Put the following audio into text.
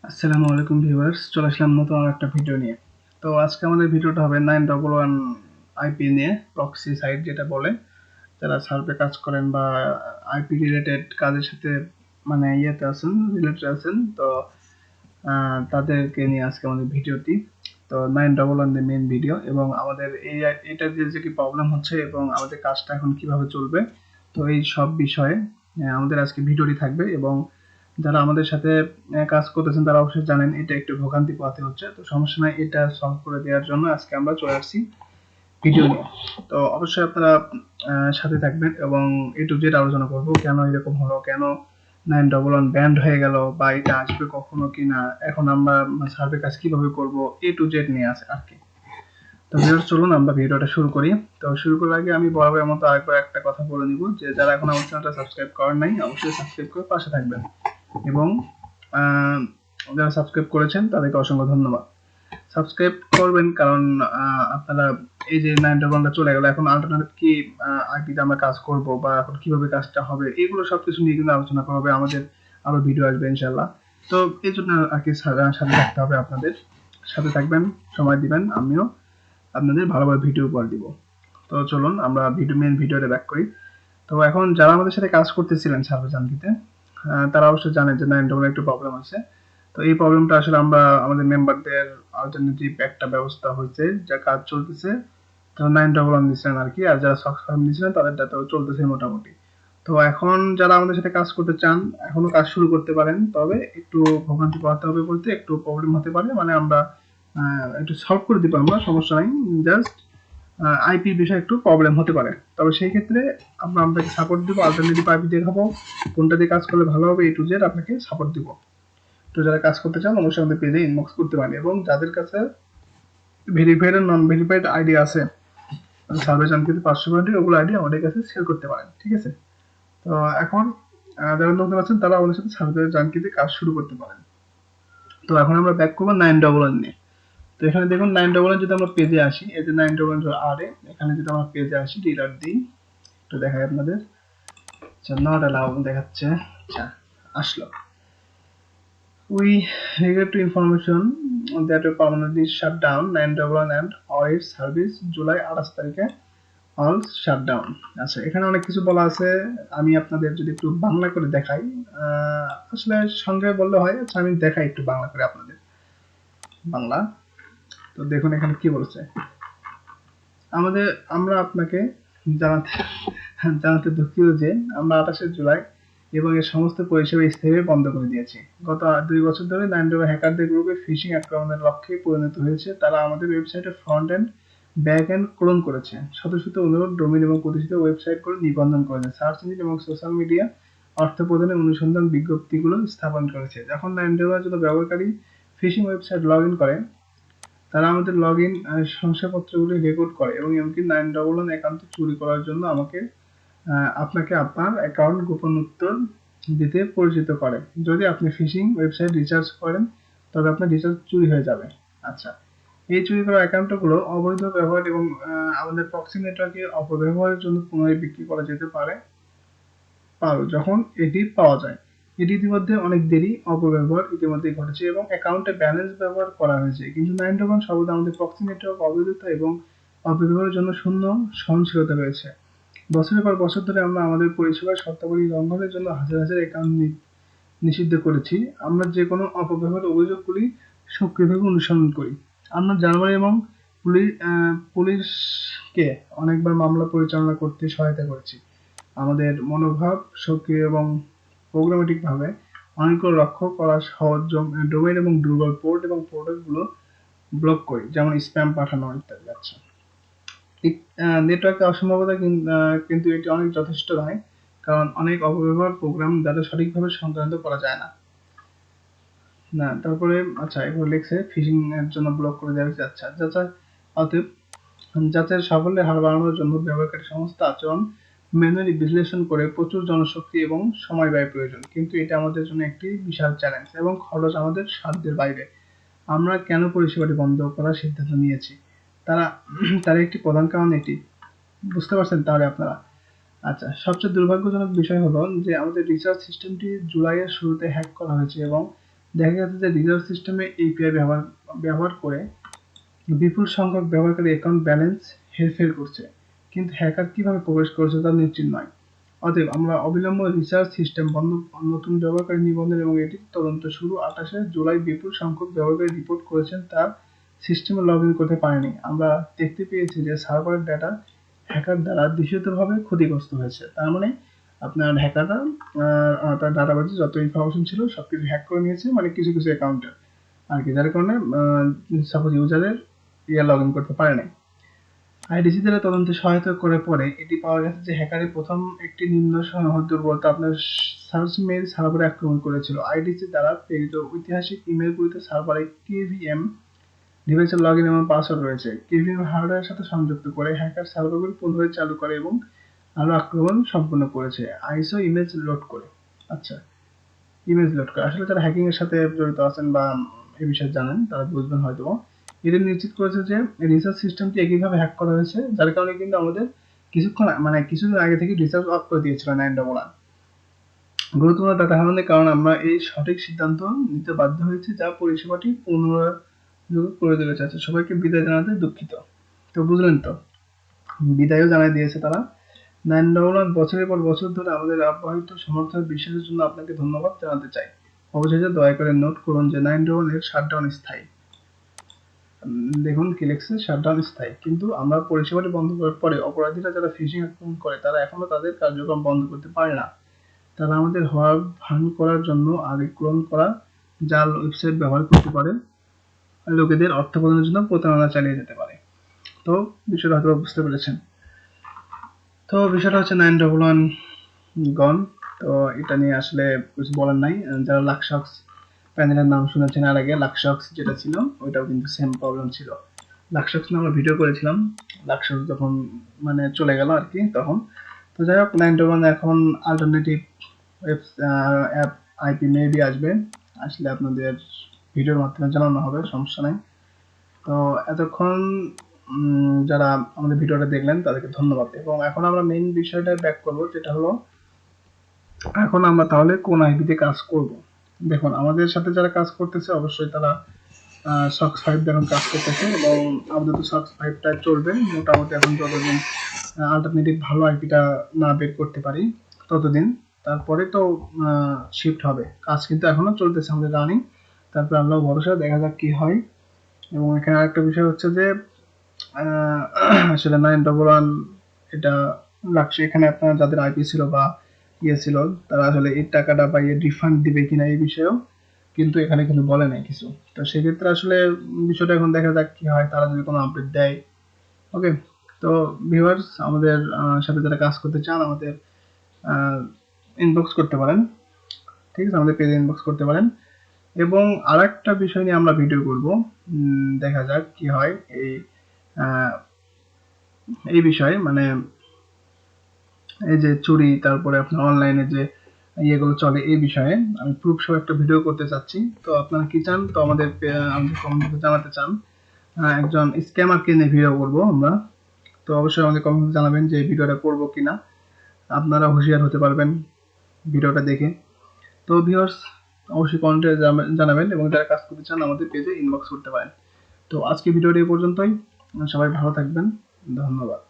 আসসালামু আলাইকুম ভিউয়ার্স, চলে আসলাম নতুন একটা ভিডিও নিয়ে। তো আজকে আমাদের ভিডিওটা হবে 911 আইপি নিয়ে, প্রক্সি সাইট যেটা বলে। যারা সার্ভে কাজ করেন বা আইপি রিলেটেড কাজের সাথে মানে ইয়েতে আছেন, রিলেটেড আছেন, তো তাদেরকে নিয়ে আজকে আমাদের ভিডিওটি। তো 911 the মেইন ভিডিও, এবং আমাদের এটা দিয়ে যে কি প্রবলেম হচ্ছে এবং আমাদের কাজটা এখন কিভাবে চলবে, তো এই সব বিষয়ে আমাদের আজকে ভিডিওটি থাকবে। এবং যারা আমাদের সাথে কাজ করতেছেন তারা অবশ্যই জানেন এটা একটু ভোগান্তি পোহাতে হচ্ছে। তো সমস্যা নাই, এটা সলভ করে দেওয়ার জন্য আজকে আমরা চলে আসছি ভিডিও নিয়ে। তো অবশ্যই আপনারা সাথে থাকবেন এবং এ টু জেড আলোচনা করব, কেন এরকম হলো, কেন 911 ব্যান্ড হয়ে গেল, বা এটা আসবে কখনো কিনা, এখন আমরা সার্ভে কাজ কিভাবে করব, এ টু জেড নিয়ে আছে আর কি। তো ভিউয়ার্স, চলুন আমরা ভিডিওটা শুরু করি। তো শুরু করার আগে আমি বরাবরের মতো আরেকবার একটা কথা বলে নিব, যে যারা এখন আমার চ্যানেলটা সাবস্ক্রাইব করেন নাই অবশ্যই সাবস্ক্রাইব করে পাশে থাকবেন। এবং আহ, যারা সাবস্ক্রাইব করেছেন তাদেরকে অসংখ্য ধন্যবাদ। সাবস্ক্রাইব করবেন, কারণ আপনারা এই যে 911টা চলে গেল, এখন আল্টারনেটিভ কি আইপিতে আমরা কাজ করব, বা এখন কিভাবে কাজটা হবে, এগুলো সবকিছু নিয়ে কিন্তু আলোচনা করা হবে। আমাদের আরো ভিডিও আসবে ইনশাল্লাহ। তো এই জন্য আর কি সাথে থাকতে হবে আপনাদের। সাথে থাকবেন, সময় দিবেন, আমিও আপনাদের ভালো ভালো ভিডিও উপহার দিব। তো চলুন আমরা মেন ভিডিওতে ব্যাক করি। তো এখন যারা আমাদের সাথে কাজ করতেছিলেন সার্ভে জানকিতে, তারা অবশ্যই জানেন যে 911 একটু প্রবলেম হয়েছে। তো এই প্রবলেমটা আসলে আমরা আমাদের মেম্বারদের অল্টারনেটিভ একটা ব্যবস্থা হয়েছে, যা কাজ চলতেছে। তো 911 দিচ্ছেন আর কি, আর যারা সক্স দিচ্ছেন তাদেরটা তো চলতেছে মোটামুটি। তো এখন যারা আমাদের সাথে কাজ করতে চান এখনো কাজ শুরু করতে পারেন, তবে একটু ভোগান্তি পোহাতে হবে, বলতে একটু প্রবলেম হতে পারে, মানে আমরা একটু সলভ করে দিতে পারবো, সমস্যা নাই। জাস্ট আইপির বিষয়ে একটু প্রবলেম হতে পারে, তবে সেই ক্ষেত্রে আমরা আপনাকে সাপোর্ট দিব, অল্টারনেটিভ আইপি দেখাবো, কোনটা দিয়ে কাজ করলে ভালো হবে, এ টু জেড আপনাকে সাপোর্ট দিব। তো যারা কাজ করতে চান অবশ্যই আমাদের পেজে ইনবক্স করতে পারেন, এবং যাদের কাছে ভেরিফাইড আর নন ভেরিফাইড আইডি আছে, সার্ভে জানতে 500 ওগুলো আইডি আমাদের কাছে শেয়ার করতে পারেন, ঠিক আছে? তো এখন যারা নতুন আছেন তারা আমাদের সাথে সার্ভে জানকিতে কাজ শুরু করতে পারেন। তো এখন আমরা ব্যাক করবো 911 নিয়ে। তো এখানে দেখুন 911 যদি আমরা পেজে আসি, এই যে 911 আর এখানে যদি আমরা পেজে আসি, ডিলার দিই, তো দেখাই আপনাদের। আচ্ছা, নট অ্যালাউ দেখাচ্ছে। আচ্ছা, আসলো। We regret to information that we permanently shut down 911 and all its service July 28 তারিখে all shut down। আচ্ছা, এখানে অনেক কিছু বলা আছে, আমি আপনাদের যদি একটু বাংলা করে দেখাই, আসলে সংক্ষেপে বললে হয়। আচ্ছা, আমি দেখাই একটু বাংলা করে আপনাদের। বাংলা, তো দেখুন এখানে কি বলছে। আমাদের আমরা আপনাকে জানাতে জানাতে দুঃখিত যে আমরা 28 জুলাই এবং এর সমস্ত পরিষেবা স্থায়ীভাবে বন্ধ করে দিয়েছি। গত 2 বছর ধরে 911 হ্যাকারদের গ্রুপে ফিশিং আক্রমণের লক্ষ্যে পরিণত হয়েছে। তারা আমাদের ওয়েবসাইটের front end back end clone করেছে, শত শত অনুরোধ ডোমেইন এবং প্রতিষ্ঠিত ওয়েবসাইট করে নিবন্ধন করেছে, সার্চ ইঞ্জিন এবং সোশ্যাল মিডিয়া অর্থ প্রদানের অনুসন্ধান বিজ্ঞপ্তিগুলো স্থাপন করেছে। যখন 911 জন্য ব্যবহারকারী ফিশিং ওয়েবসাইট লগ ইন করে, তারা আমাদের লগ ইন শংসাপত্রগুলি রেকর্ড করে এবং এমনকি 911 অ্যাকাউন্ট চুরি করার জন্য আপনাকে আপনার অ্যাকাউন্ট গোপন উত্তর দিতে পরিচিত করে। যদি আপনি ফিশিং ওয়েবসাইট রিচার্জ করেন তবে আপনার রিচার্জ চুরি হয়ে যাবে। আচ্ছা, এই চুরি করা অ্যাকাউন্টগুলো অবৈধ ব্যবহার এবং আমাদের প্রক্সি নেটওয়ার্কের অপব্যবহারের জন্য পুনরায় বিক্রি করা যেতে পারে যখন এটি পাওয়া যায়। এটি ইতিমধ্যে অনেক দেরি অপব্যবহার ইতিমধ্যেই ঘটেছে এবং অ্যাকাউন্টে ব্যালেন্স ব্যবহার করা হয়েছে, কিন্তু 911 সর্বদা আমাদের প্রক্সি নেটওয়ার্ক অবৈধতা এবং অপব্যবহারের জন্য শূন্য সহনশীলতা রয়েছে। বছরের পর বছর ধরে আমরা আমাদের পরিষেবার শর্তাবলী লঙ্ঘনের জন্য হাজার হাজার অ্যাকাউন্ট নিষিদ্ধ করেছি। আমরা যে কোনো অপব্যবহার অভিযোগগুলি সক্রিয়ভাবে অনুসরণ করি। আমরা জার্মানি এবং পুলিশকে অনেকবার মামলা পরিচালনা করতে সহায়তা করেছি। আমাদের মনোভাব সক্রিয় এবং প্রোগ্রামেটিকভাবে অনেকগুলো লক্ষ্য করা সহজ ডোমেইন এবং দুর্বল পোর্ট এবং পোর্টালগুলো ব্লক করি, যেমন স্প্যাম পাঠানো ইত্যাদি। আচ্ছা, নেটওয়ার্কে অসম্ভবতা কিন্তু এটি অনেক যথেষ্ট নয়, কারণ অনেক অপব্যবহার প্রোগ্রাম দ্বারা সঠিকভাবে সংক্রান্ত করা যায় না। তারপরে আচ্ছা, এগুলো লিখছে ফিশিং এর জন্য ব্লক করে দেওয়া হয়েছে। আচ্ছা, অতএব যাচাইয়ের সাফল্যের হার বাড়ানোর জন্য ব্যবহারকারী সমস্ত আচরণ ম্যানুয়ালি বিশ্লেষণ করে প্রচুর জনশক্তি এবং সময় ব্যয় প্রয়োজন, কিন্তু এটা আমাদের জন্য একটি বিশাল চ্যালেঞ্জ এবং খরচ আমাদের সাধ্যের বাইরে। আমরা কেন পরিষেবাটি বন্ধ করার সিদ্ধান্ত নিয়েছি, তারা তার একটি প্রধান কারণ এটি। বুঝতে পারছেন তাহলে আপনারা? আচ্ছা, সবচেয়ে দুর্ভাগ্যজনক বিষয় হলো যে আমাদের রিচার্জ সিস্টেমটি জুলাইয়ের শুরুতে হ্যাক করা হয়েছে এবং দেখা গেছে যে রিজার্ভ সিস্টেমে এপিআই ব্যবহার করে বিপুল সংখ্যক ব্যবহারকারী অ্যাকাউন্ট ব্যালেন্স হেরফের করছে, কিন্তু হ্যাকার কিভাবে প্রবেশ করেছে তা নিশ্চিত নয়। অতএব আমরা অবিলম্বে রিসার্চ সিস্টেম বন্ধ, নতুন ব্যবহারকারী নিবন্ধন এবং এটির তদন্ত শুরু। 28শে জুলাই বিপুল সংখ্যক ব্যবহারকারী রিপোর্ট করেছেন তার সিস্টেমে লগ ইন করতে পারেনি। আমরা দেখতে পেয়েছি যে সার্ভারের ডেটা হ্যাকার দ্বারা দৃশ্যতভাবে ক্ষতিগ্রস্ত হয়েছে। তার মানে আপনার হ্যাকাররা তার ডাটাবেজে যত ইনফরমেশন ছিল সবকিছু হ্যাক করে নিয়েছে, মানে কিছু কিছু অ্যাকাউন্টে আর কি, যার কারণে সাপোজ ইউজারের লগ ইন করতে পারে নাই। আইডিসি দ্বারা তদন্তে সহায়তা করে পরে এটি পাওয়া গেছে যে হ্যাকারের প্রথম একটি নিম্ন দুর্বলতা আপনার সার্চ মেইল সার্ভারে আক্রমণ করেছিল। আইডিসি দ্বারা প্রেরিত ঐতিহাসিক ইমেলগুলিতে সার্ভারে কেভিএম ডিভাইসের লগইন এবং পাসওয়ার্ড রয়েছে। কেভিএম হার্ডওয়্যারের সাথে সংযুক্ত করে হ্যাকার সার্ভারগুলি পুনরায় চালু করে এবং আরো আক্রমণ সম্পন্ন করেছে আইসো ইমেজ লোড করে। আচ্ছা, ইমেজ লোড করে আসলে যারা হ্যাকিং এর সাথে জড়িত আছেন বা এই বিষয়ে জানেন তারা বুঝবেন হয়তো। এটি নিশ্চিত করেছে যে রিসার্চ সিস্টেমটি একইভাবে হ্যাক করা হয়েছে, যার কারণে কিন্তু আমাদের কিছুদিন আগে থেকে রিসার্চ অফ করে দিয়েছিল 911। গুরুত্বপূর্ণ ডাটা হারানোর কারণে আমরা এই সঠিক সিদ্ধান্ত নিতে বাধ্য হয়েছি, যা পরিষেবাটি পুনরুজ্জীবিত করে তুলেছে। আচ্ছা, সবাইকে বিদায় জানাতে দুঃখিত। তো বুঝলেন তো, বিদায়ও জানাই দিয়েছে তারা। 911 বছরের পর বছর ধরে আমাদের অব্যাহত সমর্থন বিশ্বাসের জন্য আপনাকে ধন্যবাদ জানাতে চাই। অবশেষে দয়া করে নোট করুন যে 911 এর শাটডাউন স্থায়ী। দেখুন কি লিখছে, শাটডাউন স্থায়ী। কিন্তু আমরা পরিষেবাটি বন্ধ করার পরে অপরাধীরা যারা ফিশিং আক্রমণ করে তারা এখনো তাদের কার্যক্রম বন্ধ করতে পারে না। তারা আমাদের হওয়ার ভান করার জন্য আগে ক্লোন করা জাল ওয়েবসাইট ব্যবহার করতে পারে, লোকেদের অর্থ প্রদানের জন্য প্রতারণা চালিয়ে যেতে পারে। তো বিষয়টা হয়তো বুঝতে পেরেছেন। তো বিষয়টা হচ্ছে 911 গন। তো এটা নিয়ে আসলে কিছু বলার নাই। যারা লাক্সক্স প্যানেলের নাম শুনেছেন আর আগে, লাক্সক্স যেটা ছিল ওইটাও কিন্তু সেম প্রবলেম ছিল। লাক্সক্স নিয়ে আমরা ভিডিও করেছিলাম, লাক্সক্স যখন মানে চলে গেল আর কি তখন। তো যাই হোক, 911 এখন অল্টারনেটিভ অ্যাপ আইপি মেবি আসবে, আসলে আপনাদের ভিডিওর মাধ্যমে জানানো হবে, সমস্যা নাই। তো এতক্ষণ যারা আমাদের ভিডিওটা দেখলেন তাদেরকে ধন্যবাদ। এবং এখন আমরা মেইন বিষয়টা ব্যাক করব, যেটা হলো এখন আমরা তাহলে কোন আইপিতে কাজ করব। দেখুন, আমাদের সাথে যারা কাজ করতেছে অবশ্যই তারা সক্স 5 এখন কাজ করতেছে এবং আমাদের তো সক্স 5টা চলবে মোটামুটি এখন যতদিন অল্টারনেটিভ ভালো আইপিটা না বের করতে পারি ততদিন। তারপরে তো শিফট হবে, কাজ কিন্তু এখনো চলতেছে আমাদের রানিং। তারপর আল্লাহ ভরসা, দেখা যাক কি হয়। এবং এখানে আরেকটা বিষয় হচ্ছে যে আসলে 911 এটা লাগছে, এখানে আপনার যাদের আইপি ছিল বা ইয়ে ছিল তারা আসলে এই টাকাটা বা রিফান্ড দিবে কিনা এই বিষয়েও কিন্তু এখানে কিন্তু বলে নাই কিছু। তো সেক্ষেত্রে আসলে বিষয়টা এখন দেখা যাক কি হয়, তারা যদি কোনো আপডেট দেয়। ওকে, তো ভিউয়ার্স আমাদের সাথে যারা কাজ করতে চান আমাদের ইনবক্স করতে পারেন, ঠিক আছে, আমাদের পেজে ইনবক্স করতে পারেন। এবং আরেকটা বিষয় নিয়ে আমরা ভিডিও করব, দেখা যাক কি হয় এই বিষয়ে, মানে এই যে চুরি, তারপরে আপনার অনলাইনে যে ইয়েগুলো চলে এই বিষয়ে আমি প্রুফ সহ একটা ভিডিও করতে চাচ্ছি। তো আপনারা কি চান, তো আমাদের কমেন্টে জানাতে চান একজন স্ক্যামারকে নিয়ে ভিডিও করব আমরা, তো অবশ্যই আমাদের কমেন্টে জানাবেন যে ভিডিওটা করব কিনা, আপনারা হুঁশিয়ার হতে পারবেন ভিডিওটা দেখে। তো ভিউয়ার্স অবশ্যই কমেন্টে জানাবেন এবং যারা কাজ করতে চান আমাদের পেজে ইনবক্স করতে পারেন। তো আজকে ভিডিওটি এই পর্যন্তই, সবাই ভালো থাকবেন, ধন্যবাদ।